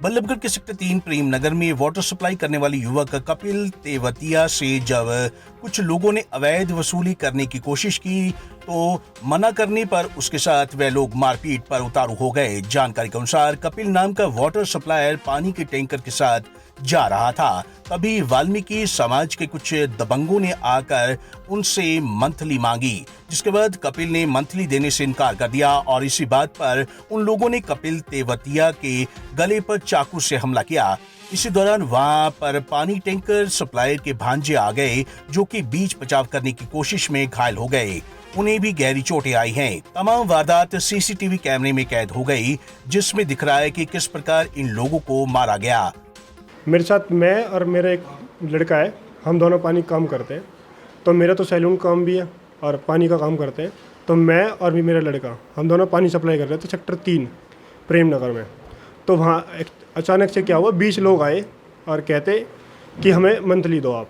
बल्लभगढ़ के सेक्टर 3 प्रेम नगर में water supply करने वाले युवक कपिल तेवतिया से जब कुछ लोगों ने अवैध वसूली करने की कोशिश की तो मना करने पर उसके साथ वे लोग मारपीट पर उतारू हो गए। जानकारी के अनुसार कपिल नाम का वाटर सप्लायर पानी के टैंकर के साथ जा रहा था, तभी वाल्मीकि समाज के कुछ दबंगों ने आकर उनसे मंथली मांगी, जिसके बाद कपिल ने मंथली देने से इनकार कर दिया और इसी बात पर उन लोगों ने कपिल तेवतिया के गले पर चाकू से हमला किया। इसी दौरान वहां पर पानी टैंकर सप्लायर के भांजे आ गए, जो कि बीच बचाव करने की कोशिश में घायल हो गए। उन्हें भी गहरी चोटें आई हैं। तमाम वारदात सीसीटीवी कैमरे में कैद हो गई, जिसमें दिख रहा है कि किस प्रकार इन लोगों को मारा गया। मेरे साथ मैं और मेरा एक लड़का है, हम दोनों पानी काम करते हैं। तो मेरा तो सैलून काम भी है और पानी का काम करते हैं। तो मैं और भी मेरा लड़का हम दोनों पानी सप्लाई कर रहे थे सेक्टर 3 प्रेम नगर में। तो वहाँ अचानक से क्या हुआ, 20 लोग आए और कहते कि हमें मंथली दो आप।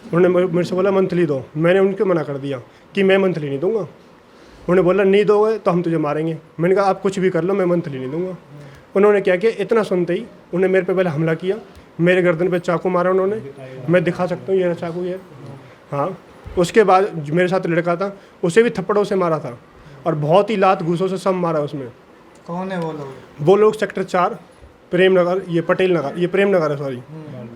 उन्होंने मेरे से बोला मंथली दो। मैंने उनको मना कर दिया कि मैं मंथली नहीं दूंगा। उन्होंने बोला नहीं दोगे तो हम तुझे मारेंगे। मैंने कहा आप कुछ भी कर लो, मैं मंथली नहीं दूंगा। उन्होंने क्या किया, इतना सुनते ही उन्होंने मेरे पे पहले हमला किया, मेरे गर्दन पे चाकू मारा उन्होंने। मैं दिखा सकता हूँ, ये रहा चाकू ये। हाँ, उसके बाद मेरे साथ लड़का था, उसे भी थप्पड़ों से मारा था और बहुत ही लात घूसों से सब मारा उसमें। कौन है वो लोग? वो लोग सेक्टर 4 प्रेम नगर, ये पटेल नगर, ये प्रेम नगर है, सॉरी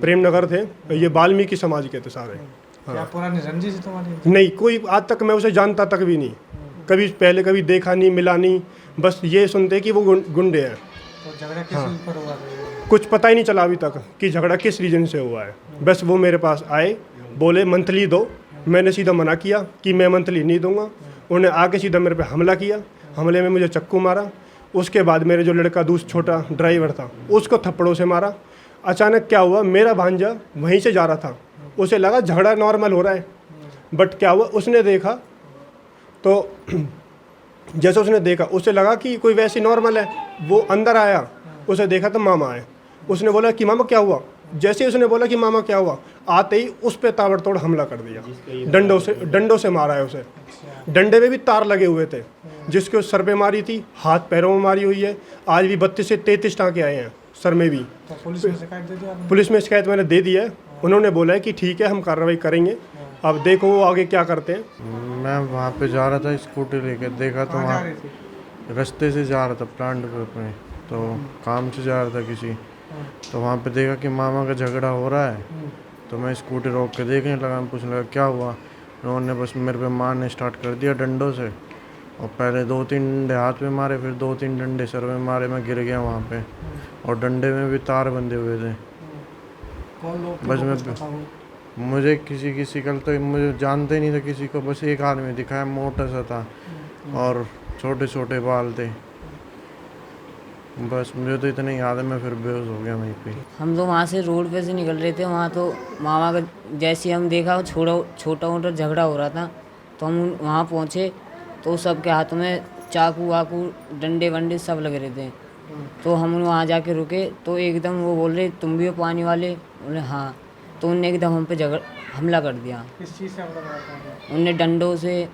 प्रेम नगर थे। ये वाल्मीकि समाज के थे सारे। क्या पुरानी रंजिश है तुम्हारी? नहीं, कोई आज तक मैं उसे जानता तक भी नहीं, कभी पहले कभी देखा नहीं, मिला नहीं। बस ये सुनते कि वो गुंडे हैं। तो झगड़ा किस ऊपर हुआ? कुछ पता ही नहीं चला अभी तक कि झगड़ा किस रीजन से हुआ है। बस वो मेरे पास आए, बोले मंथली दो। मैंने सीधा मना किया कि मैं मंथली नहीं दूंगा। उन्होंने आके सीधा मेरे पे हमला किया। हमले में मुझे चक्कू मारा। उसके बाद मेरे जो लड़का दूसरा छोटा ड्राइवर था, उसको थप्पड़ों से मारा। अचानक क्या हुआ, मेरा भांजा वहीं से जा रहा था, उसे लगा झगड़ा नॉर्मल हो रहा है। बट क्या हुआ, उसने देखा तो जैसे उसने देखा उसे लगा कि कोई वैसे नॉर्मल है। वो अंदर आया, उसे देखा तो मामा आए। उसने बोला कि मामा क्या हुआ। जैसे उसने बोला कि मामा क्या हुआ, आते ही उस पर ताबड़तोड़ हमला कर दिया। डंडों से मारा है उसे। डंडे में भी तार लगे हुए थे, जिसके उस सर पे मारी थी, हाथ पैरों में मारी हुई है। आज भी 32 से 33 टाँके आए हैं सर में भी। तो पुलिस में शिकायत दे दी आपने? पुलिस में शिकायत मैंने दे दी है। उन्होंने बोला है कि ठीक है हम कार्रवाई करेंगे, अब देखो वो आगे क्या करते हैं। मैं वहाँ पे जा रहा था स्कूटी लेके, देखा तो वहाँ रास्ते से जा रहा था प्लांट पे, तो काम से जा रहा था किसी। तो वहाँ पे देखा कि मामा का झगड़ा हो रहा है। तो मैं स्कूटी रोक के देखने लगा, पूछने लगा क्या हुआ। उन्होंने बस मेरे पे मारने स्टार्ट कर दिया डंडों से। और पहले 2-3 डंडे हाथ में मारे, फिर 2-3 डंडे सर में मारे। मैं गिर गया वहाँ पे और डंडे में भी तार बंधे हुए थे। कौन लोग? बस मैं मुझे किसी कल तो मुझे जानते ही नहीं था किसी को। बस एक आदमी दिखाया, मोटा सा था और छोटे छोटे बाल थे। बस मुझे तो इतना ही याद है, मैं फिर बेहोश हो गया वहीं पे। हम तो वहाँ से रोड पे से निकल रहे थे। वहाँ तो मामा का जैसे हम देखा छोटा मोटा झगड़ा हो रहा था, तो हम वहाँ पहुँचे तो सबके हाथों में चाकू वाकू डंडे वंडे सब लगे रहे थे। तो हम वहाँ जाके रुके तो एकदम वो बोल रहे तुम भी हो पानी वाले? बोले हाँ। तो उनने एकदम हम पे हमला कर दिया। किस चीज़ से हमला करा? उनने डंडों से,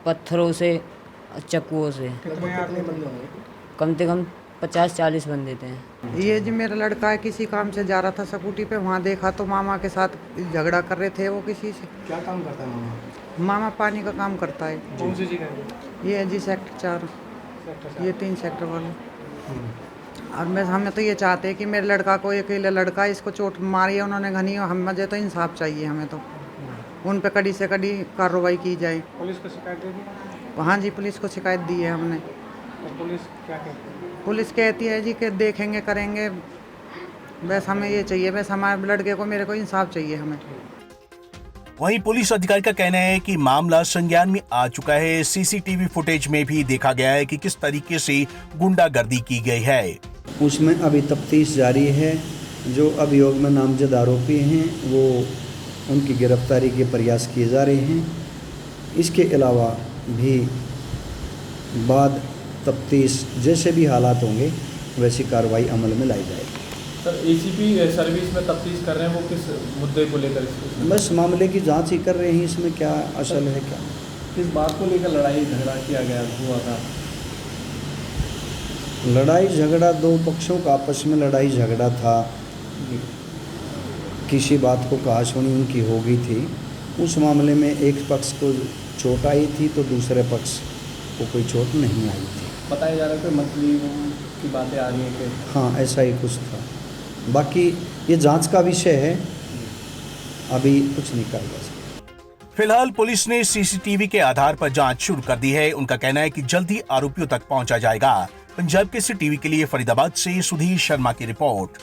पत्थरों से, चक्कुओं से। कितने बंदे होंगे? कम से कम 50-40 बंदे थे। ये जो मेरा लड़का है, किसी काम से जा रहा था स्कूटी पे, वहाँ देखा तो मामा के साथ झगड़ा कर रहे थे वो किसी से। क्या काम करता है मामा? मामा पानी का काम करता है। कौन सी जगह? ये है जी सेक्टर 4, सेक्टर ये 3 सेक्टर वाले। और हमें तो ये चाहते हैं कि मेरे लड़का को, अकेला लड़का, इसको चोट मारी है उन्होंने घनी, हम मुझे तो इंसाफ चाहिए। हमें तो उन पे कड़ी से कड़ी कार्रवाई की जाए। पुलिस को शिकायत दे दी? हाँ जी, पुलिस को शिकायत दी है हमने। तो पुलिस क्या कहती है? पुलिस कहती है जी कि देखेंगे करेंगे। बस हमें ये चाहिए, बस हमारे लड़के को, मेरे को इंसाफ चाहिए हमें। वहीं पुलिस अधिकारी का कहना है कि मामला संज्ञान में आ चुका है। सीसीटीवी फुटेज में भी देखा गया है कि किस तरीके से गुंडागर्दी की गई है। उसमें अभी तफ्तीश जारी है। जो अभियोग में नामजद आरोपी हैं वो उनकी गिरफ्तारी के प्रयास किए जा रहे हैं। इसके अलावा भी बाद तफ्तीश जैसे भी हालात होंगे वैसी कार्रवाई अमल में लाई जाएगी। सर, एसीपी सर्विस में तफ्तीश कर रहे हैं, वो किस मुद्दे को लेकर? बस मामले की जांच ही कर रहे हैं, इसमें क्या असल है क्या। किस बात को लेकर लड़ाई झगड़ा किया गया हुआ था? लड़ाई झगड़ा दो पक्षों का आपस में लड़ाई झगड़ा था, किसी बात को कहासुनी उनकी हो गई थी। उस मामले में एक पक्ष को चोट आई थी तो दूसरे पक्ष को कोई चोट नहीं आई थी। बताया जा रहा है कि मंथली की बातें आ रही हैं कि हाँ, ऐसा ही कुछ था। बाकी ये जांच का विषय है, अभी कुछ नहीं कहा जा सकता। फिलहाल पुलिस ने सीसीटीवी के आधार पर जांच शुरू कर दी है। उनका कहना है कि जल्द ही आरोपियों तक पहुंचा जाएगा। पंजाब केसरी टीवी के लिए फरीदाबाद से सुधीर शर्मा की रिपोर्ट।